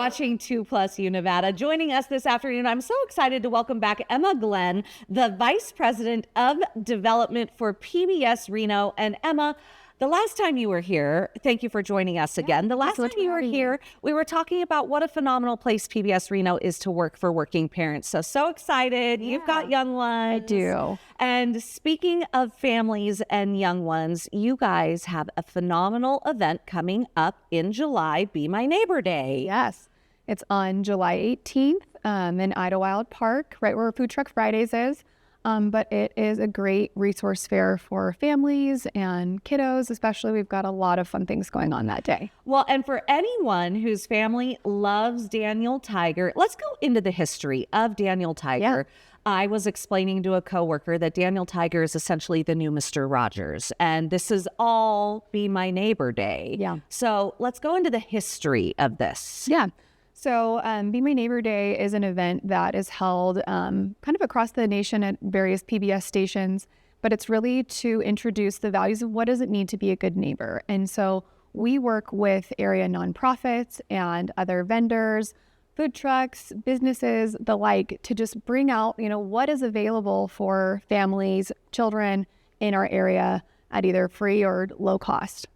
watching 2+U Nevada. Joining us this afternoon, I'm so excited to welcome back Emma Glenn, the Vice President of Development for PBS Reno. And Emma, the last time you were here, thank you for joining us again. The last time you were here, we were talking about what a phenomenal place PBS Reno is to work for working parents. So excited. You've got young ones. I do. And speaking of families and young ones, you guys have a phenomenal event coming up in July, Be My Neighbor Day. Yes. It's on July 18th in Idlewild Park, right where Food Truck Fridays is. But it is a great resource fair for families and kiddos, especially. We've got a lot of fun things going on that day. Well, and for anyone whose family loves Daniel Tiger, let's go into the history of Daniel Tiger. Yeah. I was explaining to a coworker that Daniel Tiger is essentially the new Mr. Rogers, and this is all Be My Neighbor Day. Yeah. So let's go into the history of this. Yeah. So Be My Neighbor Day is an event that is held kind of across the nation at various PBS stations, but it's really to introduce the values of what does it mean to be a good neighbor. And so we work with area nonprofits and other vendors, food trucks, businesses, the like, to just bring out, what is available for families, children in our area at either free or low cost.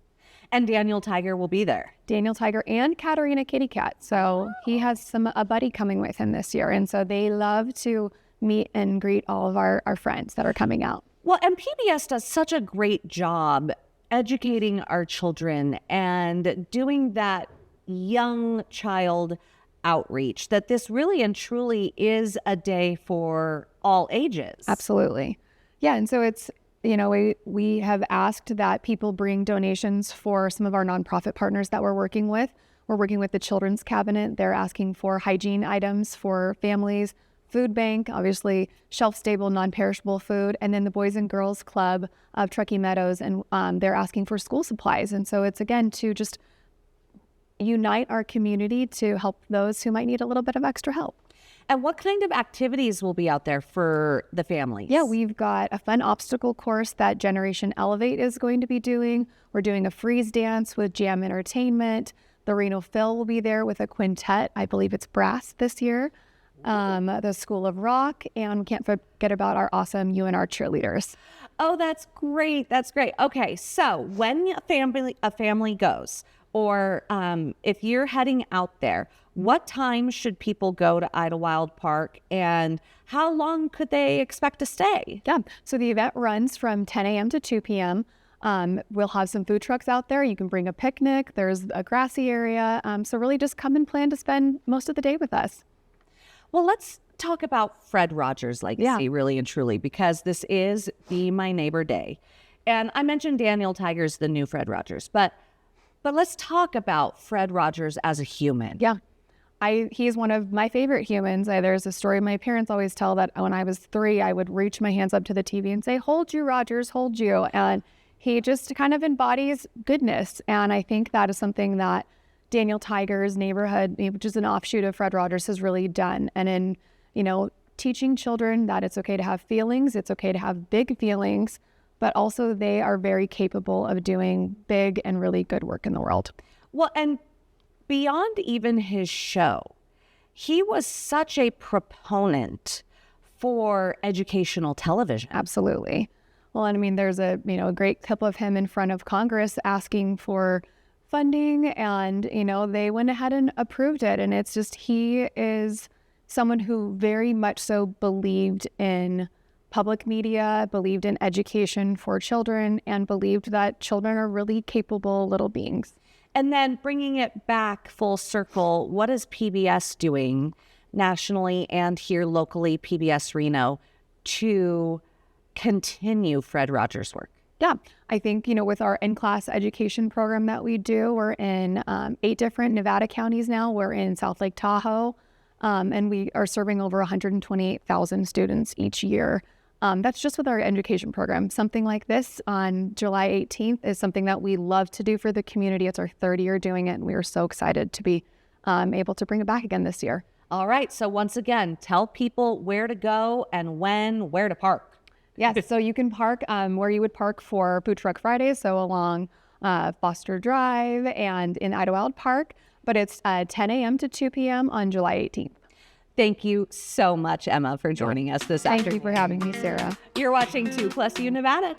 And Daniel Tiger will be there. Daniel Tiger and Katerina Kittycat. So he has a buddy coming with him this year. And so they love to meet and greet all of our friends that are coming out. Well, and PBS does such a great job educating our children and doing that young child outreach, that this really and truly is a day for all ages. Absolutely. Yeah. And so it's, we have asked that people bring donations for some of our nonprofit partners that we're working with. We're working with the Children's Cabinet. They're asking for hygiene items for families, food bank, obviously shelf-stable, non-perishable food, and then the Boys and Girls Club of Truckee Meadows, and they're asking for school supplies. And so it's, again, to just unite our community to help those who might need a little bit of extra help. And what kind of activities will be out there for the families? Yeah, we've got a fun obstacle course that Generation Elevate is going to be doing. We're doing a freeze dance with Jam Entertainment. The Reno Phil will be there with a quintet. I believe it's brass this year. The School of Rock. And we can't forget about our awesome UNR cheerleaders. Oh, that's great. That's great. Okay, so when a family goes, or if you're heading out there, what time should people go to Idlewild Park, and how long could they expect to stay? Yeah, so the event runs from 10 a.m. to 2 p.m. We'll have some food trucks out there. You can bring a picnic. There's a grassy area. So really just come and plan to spend most of the day with us. Well, let's talk about Fred Rogers' legacy, really and truly, because this is Be My Neighbor Day. And I mentioned Daniel Tiger's the new Fred Rogers, but let's talk about Fred Rogers as a human. Yeah. He's one of my favorite humans. There's a story my parents always tell that when I was 3, I would reach my hands up to the TV and say, "Hold you, Rogers, hold you." And he just kind of embodies goodness. And I think that is something that Daniel Tiger's neighborhood, which is an offshoot of Fred Rogers, has really done. And in, teaching children that it's okay to have feelings, it's okay to have big feelings, but also they are very capable of doing big and really good work in the world. Well, and beyond even his show, he was such a proponent for educational television. Absolutely. Well, and I mean, there's a great clip of him in front of Congress asking for funding, and they went ahead and approved it. And it's just, he is someone who very much so believed in public media, believed in education for children, and believed that children are really capable little beings. And then bringing it back full circle, what is PBS doing nationally and here locally, PBS Reno, to continue Fred Rogers' work? Yeah, I think, with our in-class education program that we do, we're in 8 different Nevada counties now. We're in South Lake Tahoe, and we are serving over 128,000 students each year. That's just with our education program. Something like this on July 18th is something that we love to do for the community. It's our 3rd year doing it, and we are so excited to be able to bring it back again this year. All right. So once again, tell people where to go and where to park. Yes. So you can park where you would park for Food Truck Fridays. So along Foster Drive and in Idlewild Park. But it's 10 a.m. to 2 p.m. on July 18th. Thank you so much, Emma, for joining us this afternoon. Thank you for having me, Sarah. You're watching 2+U Nevada.